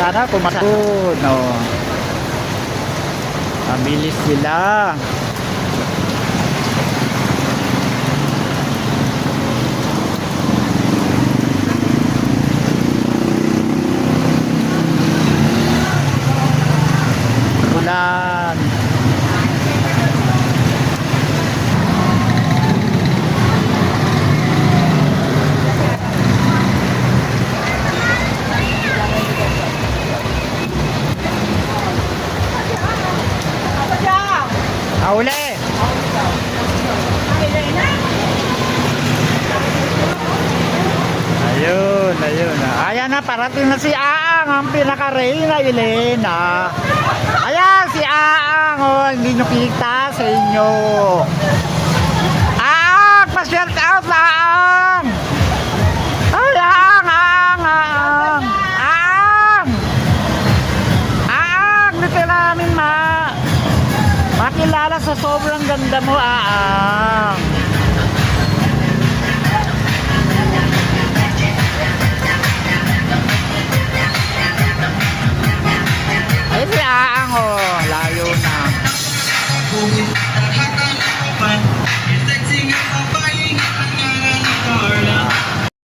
sana pumasahod. No. Mabilis sila. Ulan. Uli. Ayun, ayun. Ayan na, parating na si Aang, ang pinaka-reyna, Elena. Ayan, si Aang. Oh, hindi nyo kita sa inyo. Aang, pa-shout out, Aang. Ay, Aang, Aang, Aang. Aang. Aang, dito namin makilala sa sobrang ganda mo, Aang.